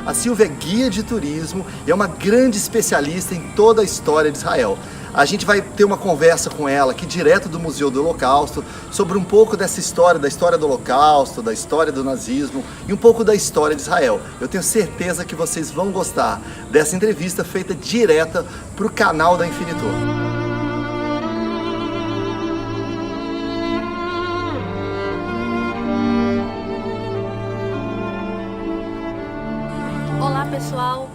A Silvia é guia de turismo e é uma grande especialista em toda a história de Israel. A gente vai ter uma conversa com ela aqui direto do Museu do Holocausto sobre um pouco dessa história, da história do Holocausto, da história do nazismo e um pouco da história de Israel. Eu tenho certeza que vocês vão gostar dessa entrevista feita direta para o canal da Infinitur. Olá pessoal,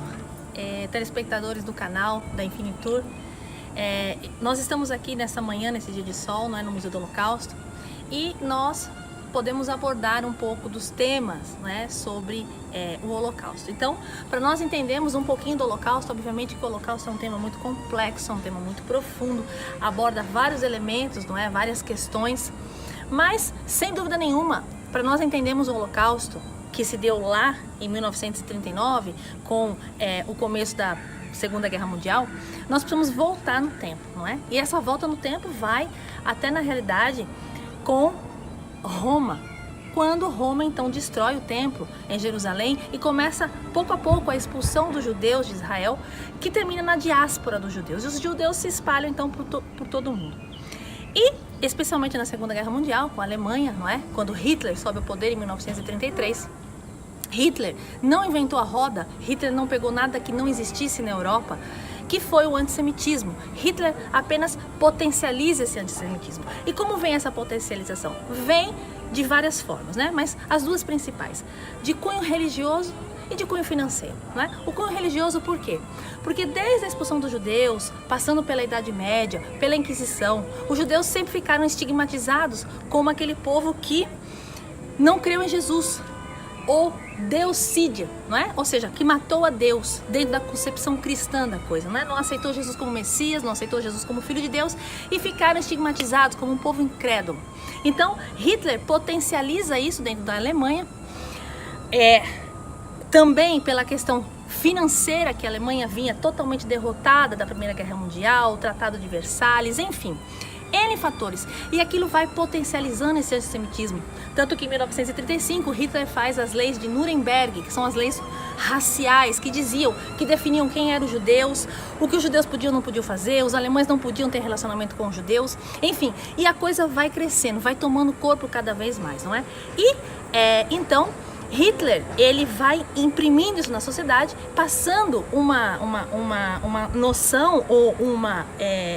telespectadores do canal da Infinitur. Nós estamos aqui nessa manhã, nesse dia de sol, no Museu do Holocausto, e nós podemos abordar um pouco dos temas sobre o Holocausto. Então, para nós entendermos um pouquinho do Holocausto, obviamente que o Holocausto é um tema muito complexo, é um tema muito profundo, aborda vários elementos, várias questões, mas sem dúvida nenhuma, para nós entendermos o Holocausto, que se deu lá em 1939, com o começo da Segunda Guerra Mundial, nós precisamos voltar no tempo, não é? E essa volta no tempo vai até, na realidade, com Roma, quando Roma então destrói o templo em Jerusalém e começa pouco a pouco a expulsão dos judeus de Israel, que termina na diáspora dos judeus. E os judeus se espalham então por todo o mundo. E especialmente na Segunda Guerra Mundial, com a Alemanha, não é? Quando Hitler sobe ao poder em 1933, Hitler não inventou a roda, Hitler não pegou nada que não existisse na Europa, que foi o antissemitismo. Hitler apenas potencializa esse antissemitismo. E como vem essa potencialização? Vem de várias formas, mas as duas principais, de cunho religioso e de cunho financeiro. O cunho religioso por quê? Porque desde a expulsão dos judeus, passando pela Idade Média, pela Inquisição, os judeus sempre ficaram estigmatizados como aquele povo que não creu em Jesus, ou deusídia, ou seja, que matou a Deus dentro da concepção cristã da coisa, não aceitou Jesus como Messias, não aceitou Jesus como Filho de Deus e ficaram estigmatizados como um povo incrédulo. Então Hitler potencializa isso dentro da Alemanha, também pela questão financeira, que a Alemanha vinha totalmente derrotada da Primeira Guerra Mundial, o Tratado de Versalhes, enfim, N fatores, e aquilo vai potencializando esse antissemitismo, tanto que em 1935 Hitler faz as leis de Nuremberg, que são as leis raciais, que definiam quem eram os judeus, o que os judeus podiam ou não podiam fazer, os alemães não podiam ter relacionamento com os judeus, enfim, e a coisa vai crescendo, vai tomando corpo cada vez mais, não é? E então Hitler, ele vai imprimindo isso na sociedade, passando uma noção ou uma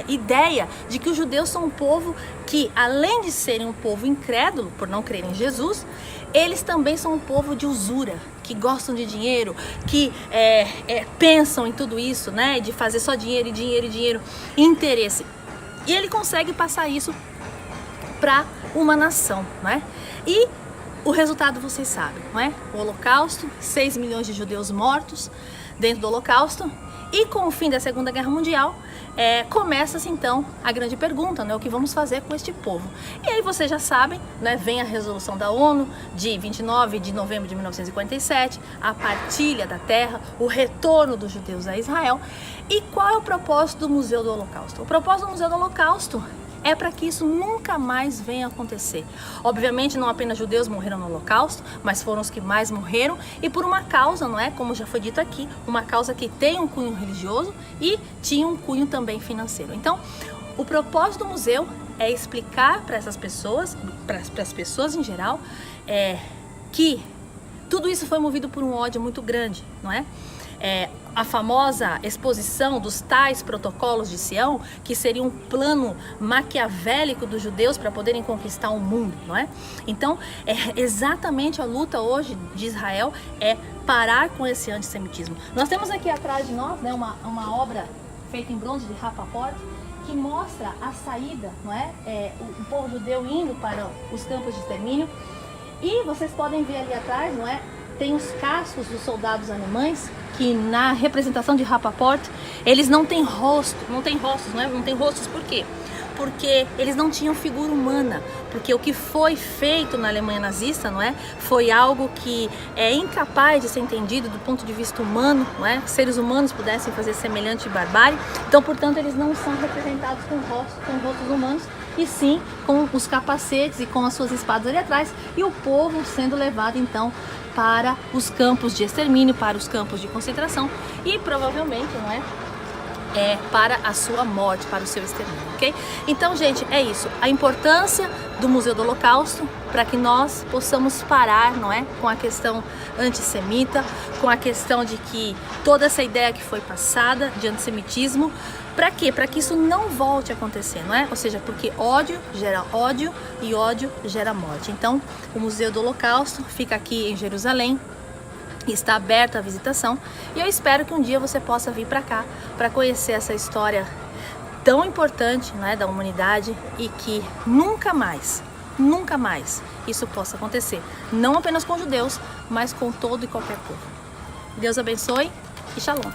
ideia de que os judeus são um povo que, além de serem um povo incrédulo, por não crerem em Jesus, eles também são um povo de usura, que gostam de dinheiro, que pensam em tudo isso, de fazer só dinheiro, interesse. E ele consegue passar isso para uma nação, E o resultado vocês sabem, O Holocausto, 6 milhões de judeus mortos dentro do Holocausto, e com o fim da Segunda Guerra Mundial, começa-se então a grande pergunta, o que vamos fazer com este povo? E aí vocês já sabem, vem a resolução da ONU de 29 de novembro de 1947, a partilha da terra, o retorno dos judeus a Israel. E qual é o propósito do Museu do Holocausto? O propósito do Museu do Holocausto é para que isso nunca mais venha a acontecer. Obviamente não apenas judeus morreram no Holocausto, mas foram os que mais morreram, e por uma causa, como já foi dito aqui, uma causa que tem um cunho religioso e tinha um cunho também financeiro. Então, o propósito do museu é explicar para essas pessoas, para as pessoas em geral, que tudo isso foi movido por um ódio muito grande, a famosa exposição dos tais protocolos de Sião, que seria um plano maquiavélico dos judeus para poderem conquistar o mundo, Então, exatamente a luta hoje de Israel é parar com esse antissemitismo. Nós temos aqui atrás de nós, uma obra feita em bronze de Rapaport, que mostra a saída, o povo judeu indo para os campos de extermínio. E vocês podem ver ali atrás, tem os cascos dos soldados alemães, que na representação de Rapaport, eles não têm rostos, não têm rostos, por quê? Porque eles não tinham figura humana, porque o que foi feito na Alemanha nazista, foi algo que é incapaz de ser entendido do ponto de vista humano, que seres humanos pudessem fazer semelhante barbárie. Então, portanto, eles não são representados com rostos humanos, e sim com os capacetes e com as suas espadas ali atrás, e o povo sendo levado então para os campos de extermínio, para os campos de concentração e provavelmente, não é? Para a sua morte, para o seu extermínio, ok? Então, gente, é isso. A importância do Museu do Holocausto para que nós possamos parar, não é? Com a questão antissemita, com a questão de que toda essa ideia que foi passada de antissemitismo, para quê? Para que isso não volte a acontecer, não é? Ou seja, porque ódio gera ódio e ódio gera morte. Então, o Museu do Holocausto fica aqui em Jerusalém, está aberta a visitação, e eu espero que um dia você possa vir para cá para conhecer essa história tão importante, né, da humanidade, e que nunca mais isso possa acontecer, não apenas com judeus, mas com todo e qualquer povo. Deus abençoe e shalom.